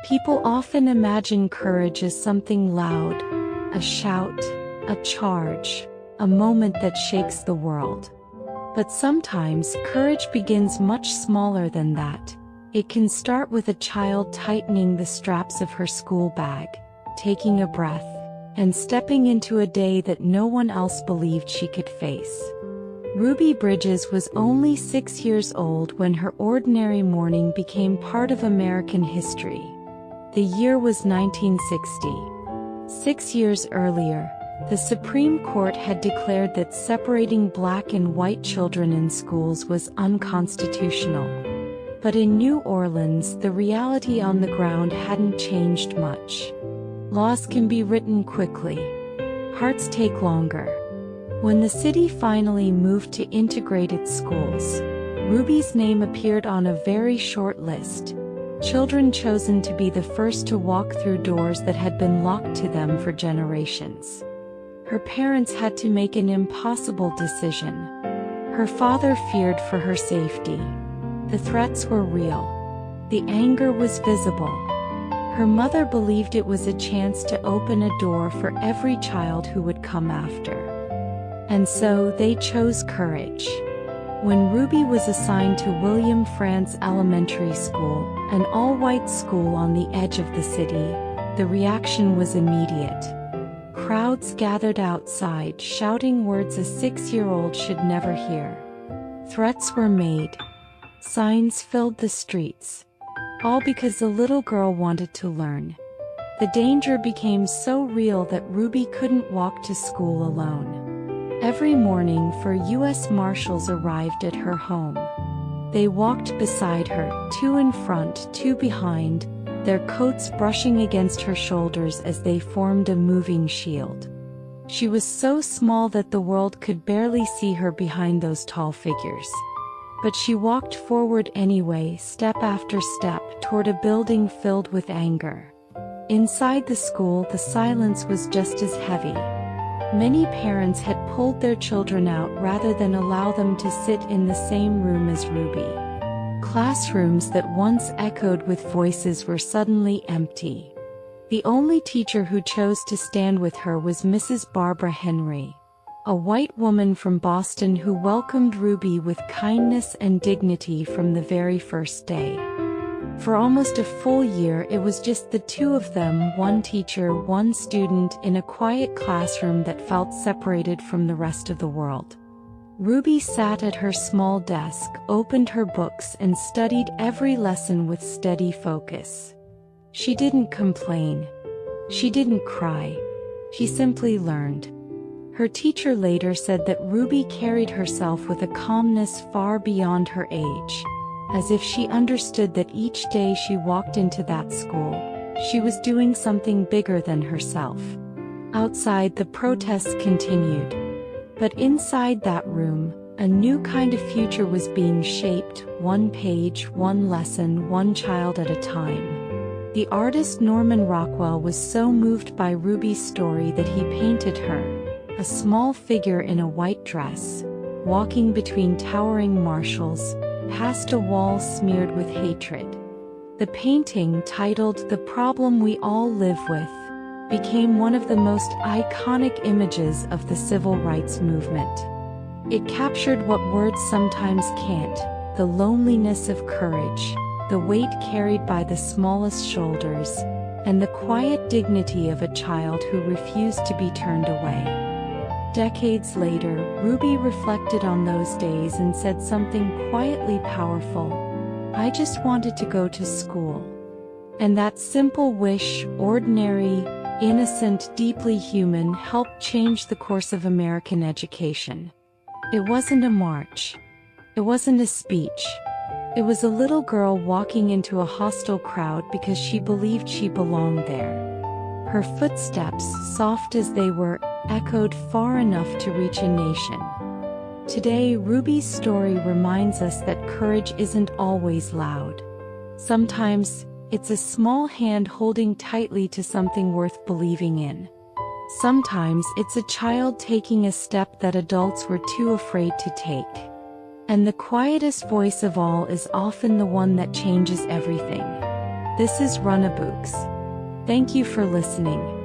People often imagine courage as something loud, a shout, a charge, a moment that shakes the world. But sometimes courage begins much smaller than that. It can start with a child tightening the straps of her school bag, taking a breath, and stepping into a day that no one else believed she could face. Ruby Bridges was only 6 years old when her ordinary morning became part of American history. The year was 1960. 6 years earlier, the Supreme Court had declared that separating black and white children in schools was unconstitutional. But in New Orleans, the reality on the ground hadn't changed much. Laws can be written quickly. Hearts take longer. When the city finally moved to integrated schools, Ruby's name appeared on a very short list. Children chosen to be the first to walk through doors that had been locked to them for generations. Her parents had to make an impossible decision. Her father feared for her safety. The threats were real. The anger was visible. Her mother believed it was a chance to open a door for every child who would come after. And so they chose courage. When Ruby was assigned to William Frantz Elementary School, an all-white school on the edge of the city, the reaction was immediate. Crowds gathered outside shouting words a 6-year-old should never hear. Threats were made. Signs filled the streets. All because the little girl wanted to learn. The danger became so real that Ruby couldn't walk to school alone. Every morning, U.S. Marshals arrived at her home. They walked beside her, 2 in front, 2 behind, their coats brushing against her shoulders as they formed a moving shield. She was so small that the world could barely see her behind those tall figures. But she walked forward anyway, step after step, toward a building filled with anger. Inside the school, the silence was just as heavy. Many parents had pulled their children out rather than allow them to sit in the same room as Ruby. Classrooms that once echoed with voices were suddenly empty. The only teacher who chose to stand with her was Mrs. Barbara Henry, a white woman from Boston who welcomed Ruby with kindness and dignity from the very first day. For almost a full year it was just the 2 of them, 1 teacher, 1 student, in a quiet classroom that felt separated from the rest of the world. Ruby sat at her small desk, opened her books, and studied every lesson with steady focus. She didn't complain. She didn't cry. She simply learned. Her teacher later said that Ruby carried herself with a calmness far beyond her age, as if she understood that each day she walked into that school, she was doing something bigger than herself. Outside, the protests continued. But inside that room, a new kind of future was being shaped, 1 page, 1 lesson, 1 child at a time. The artist Norman Rockwell was so moved by Ruby's story that he painted her, a small figure in a white dress, walking between towering Marshals, past a wall smeared with hatred. The painting, titled "The Problem We All Live With," became one of the most iconic images of the civil rights movement. It captured what words sometimes can't: the loneliness of courage, the weight carried by the smallest shoulders, and the quiet dignity of a child who refused to be turned away. Decades later, Ruby reflected on those days and said something quietly powerful: "I just wanted to go to school." And that simple wish, ordinary, innocent, deeply human, helped change the course of American education. It wasn't a march. It wasn't a speech. It was a little girl walking into a hostile crowd because she believed she belonged there. Her footsteps, soft as they were, echoed far enough to reach a nation. Today, Ruby's story reminds us that courage isn't always loud. Sometimes, it's a small hand holding tightly to something worth believing in. Sometimes it's a child taking a step that adults were too afraid to take. And the quietest voice of all is often the one that changes everything. This is Runabooks. Thank you for listening.